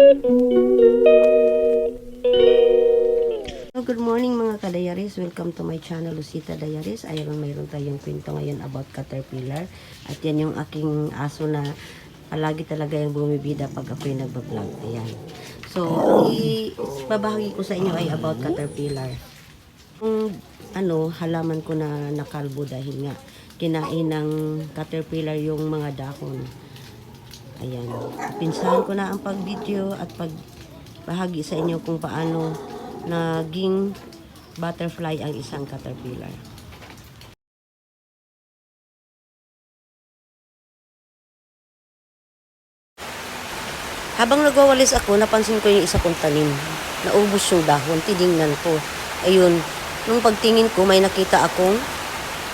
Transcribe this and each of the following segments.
Good morning mga kadayaris. Welcome to my channel, Lucita Dayaris. Ayun, mayroon tayong kwento ngayon about caterpillar. At yan yung aking aso na palagi talaga yung bumibida pag ako'y nagbablog. Ayan. So, ang ibabahagi ko sa inyo ay about caterpillar. Kung halaman ko na nakalbo dahil nga kinain ng caterpillar yung mga dahon. Ayan. Pinsahan ko na ang pag-video at pagbahagi sa inyo kung paano naging butterfly ang isang caterpillar. Habang nagwawalis ako, napansin ko yung isa kong tanim. Naubos yung dahon, tinignan ko. Ayun, nung pagtingin ko, may nakita akong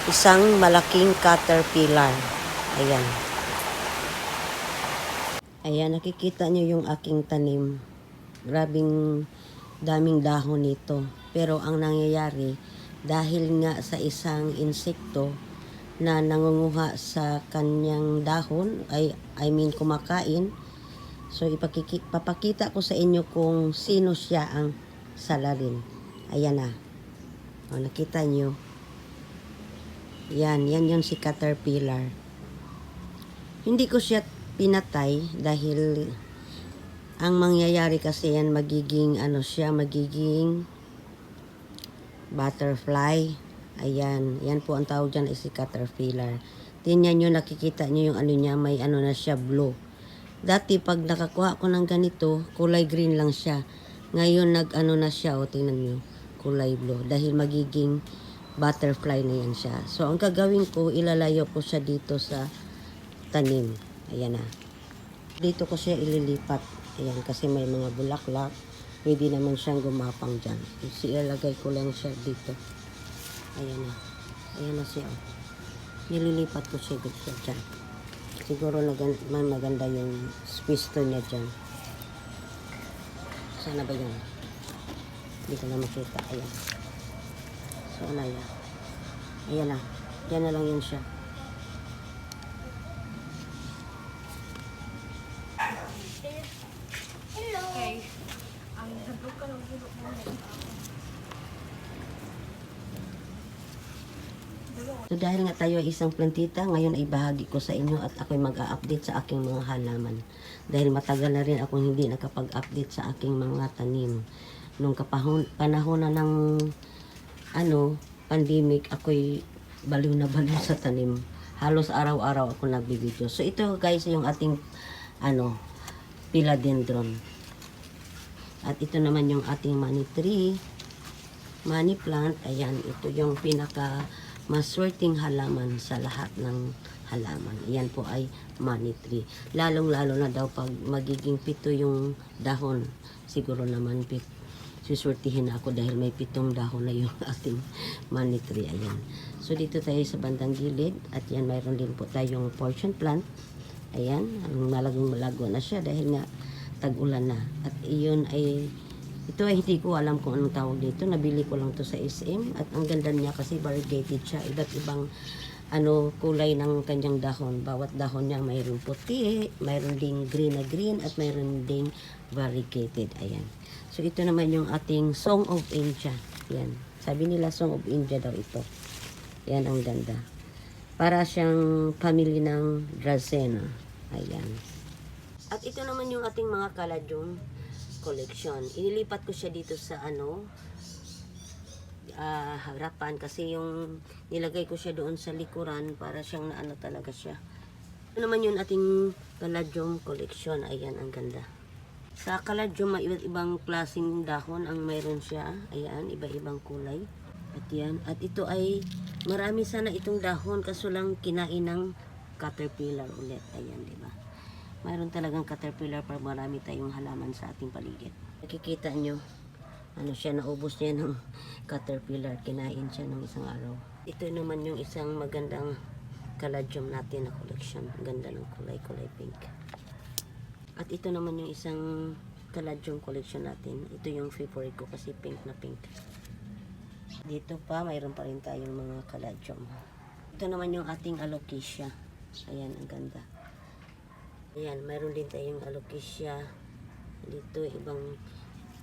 isang malaking caterpillar. Ayan. Ayan, nakikita nyo yung aking tanim. Grabing daming dahon nito. Pero ang nangyayari, dahil nga sa isang insekto na nangunguha sa kanyang dahon, kumakain, so papakita ko sa inyo kung sino siya ang salarin. Ayan na. O, nakita nyo. Yan yun si caterpillar. Hindi ko siya pinatay dahil ang mangyayari kasi yan magiging butterfly. Ayan, yan po ang tawag dyan, is si caterpillar. Tingnan nyo, nakikita nyo yung niya, may na siya, blue. Dati pag nakakuha ko ng ganito, kulay green lang siya. Ngayon na siya, o tingnan nyo, kulay blue. Dahil magiging butterfly na yan siya. So ang gagawin ko, ilalayo ko siya dito sa tanim. Ayan na. Dito ko siya ililipat. Ayan, kasi may mga bulaklak. Pwede naman siyang gumapang dyan. So, ilalagay ko lang siya dito. Ayan na. Ayan na siya. Nililipat ko siya dyan. Siguro maganda yung space to niya dyan. Sana ba yun? Hindi ko na makita. Ayan. So, ano yan? Ayan na. Diyan na lang yun siya. So dahil nga tayo ay isang plantita, ngayon ay bahagi ko sa inyo at ako'y mag-a-update sa aking mga halaman. Dahil matagal na rin akong hindi nakapag-update sa aking mga tanim. Nung panahon na ng pandemic, ako'y baliw na baliw sa tanim. Halos araw-araw ako nagbibideo. So ito guys yung ating philodendron. At ito naman yung ating money tree, money plant. Ayan, ito yung pinaka maswerteng halaman sa lahat ng halaman. Ayan po ay money tree. Lalong-lalo na daw pag magiging 7 yung dahon. Siguro naman suswertihin ako dahil may 7 dahon na yung ating money tree. Ayan. So dito tayo sa bandang gilid. At yan, mayroon din po tayong fortune plant. Ayan, malagong-malago na siya dahil nga tag-ulan na. At ito ay hindi ko alam kung anong tawag dito. Nabili ko lang to sa SM. At ang ganda niya kasi variegated siya. Iba't ibang kulay ng kanyang dahon. Bawat dahon niya mayroon puti, mayroon ding green na green, at mayroon ding variegated. Ayan. So ito naman yung ating Song of India. Ayan. Sabi nila Song of India daw ito. Ayan, ang ganda. Para siyang family ng Dracena. Ayan. At ito naman yung ating mga kaladyong collection. Inilipat ko siya dito sa harapan kasi yung nilagay ko siya doon sa likuran para siyang talaga siya. Ito naman yung ating kaladyong collection. Ayan, ang ganda. Sa kaladyong, may iba't ibang klaseng dahon ang mayroon siya. Ayan, iba-ibang kulay. At yan. At ito ay marami sana itong dahon kaso lang kinain ng caterpillar ulit. Ayan, diba? Mayroon talagang caterpillar para marami tayong halaman sa ating paligid. Nakikita nyo, siya, naubos niya ng caterpillar. Kinain siya ng isang araw. Ito naman yung isang magandang caladium natin na collection. Ganda ng kulay pink. At ito naman yung isang caladium collection natin. Ito yung favorite ko kasi pink na pink. Dito pa, mayroon pa rin tayong mga caladium. Ito naman yung ating alocasia. Ayan, ang ganda. Ayan, mayroon din tayong alocasia Dito ibang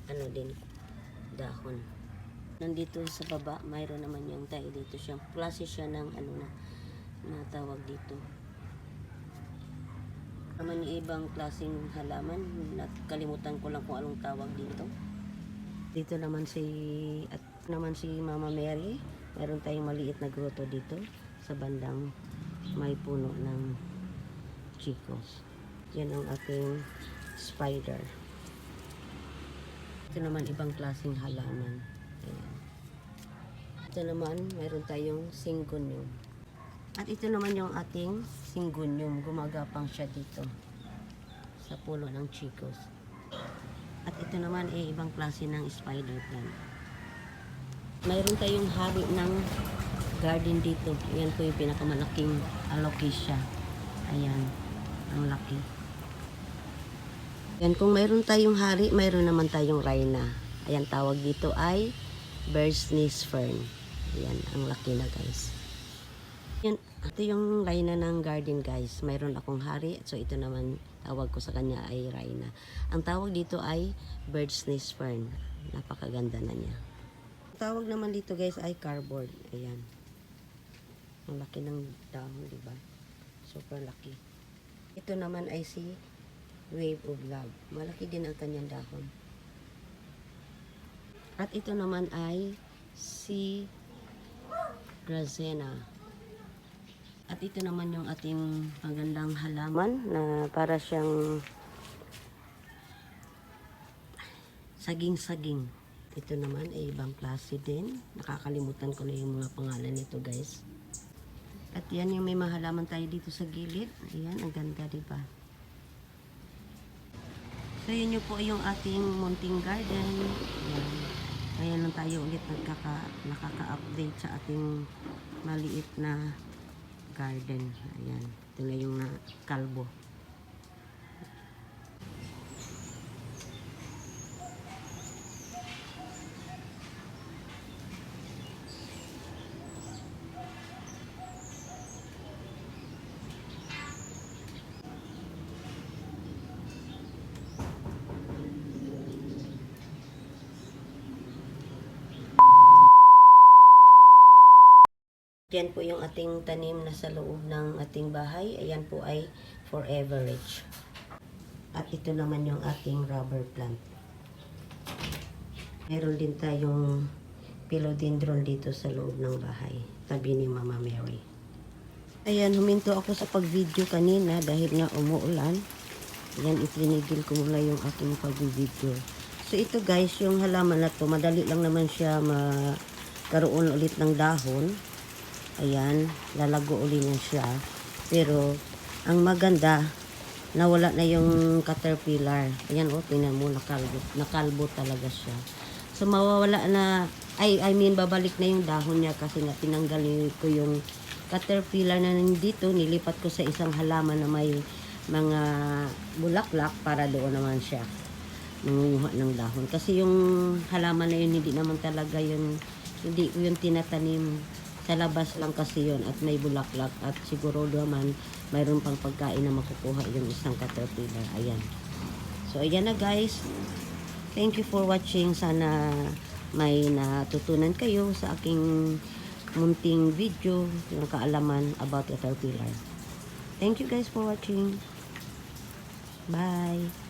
ano din dahon. Nandito sa baba, mayroon naman yung tayo dito siyang klase siya ng ano na tawag dito. Naman yung ibang klaseng halaman, nakalimutan ko lang kung anong tawag dito. Dito naman si Mama Mary. Mayroon tayong maliit na grotto dito sa bandang may puno ng chicos. Yan ang ating spider. Ito naman ibang klaseng halaman. Ayan. Ito naman, mayroon tayong syngonium. At ito naman yung ating syngonium. Gumagapang siya dito sa puno ng chicos. At ito naman ay ibang klase ng spider plant. Mayroon tayong hari ng garden dito. Ayan po yung pinakamalaking alocasia. Ayan, ang laki. Ayan, kung mayroon tayong hari, mayroon naman tayong rhina. Ayan, tawag dito ay bird's nest fern. Ayan, ang laki na guys. Yan, ito yung rhina ng garden guys. Mayroon akong hari. So ito naman tawag ko sa kanya ay rhina. Ang tawag dito ay bird's nest fern. Napakaganda na niya. Ang tawag naman dito guys ay cardboard. Ayan. Ang laki ng dahon, di ba? Super laki. Ito naman ay si wave of love. Malaki din ang kanyang dahon. At ito naman ay si Dracaena. At ito naman yung ating magandang halaman na para siyang saging-saging. Ito naman ay ibang klase din. Nakakalimutan ko na yung mga pangalan nito guys. At yan yung may mahalaman tayo dito sa gilid. Ayan, ang ganda diba? So yun yung po yung ating munting garden. Ayan. Ayan lang tayo ulit nakaka-update sa ating maliit na garden. Ayan. Ito na yung kalbo. Yan po yung ating tanim na sa loob ng ating bahay. Ayan po ay foreverage. At ito naman yung ating rubber plant. Meron din tayong philodendron dito sa loob ng bahay. Tabi ni Mama Mary. Ayan, huminto ako sa pag-video kanina dahil nga umuulan. Ayan, itinigil ko muna yung aking pag-video. So ito guys, yung halaman na to, madali lang naman siya magkaroon ulit ng dahon. Ayan, lalago uli na siya. Pero, ang maganda, nawala na yung caterpillar. Ayan, oh, tingnan mo, nakalbo talaga siya. So, mawawala na, babalik na yung dahon niya kasi nga tinanggal ko yung caterpillar na nandito. Nilipat ko sa isang halaman na may mga bulaklak para doon naman siya mangunguha ng dahon. Kasi yung halaman na yun, hindi naman talaga yun, hindi yun tinatanim. Sa labas lang kasi yun at may bulaklak at siguro naman mayroon pang pagkain na makukuha yung isang caterpillar. Ayan. So, ayan na guys. Thank you for watching. Sana may natutunan kayo sa aking munting video yung kaalaman about caterpillar. Thank you guys for watching. Bye.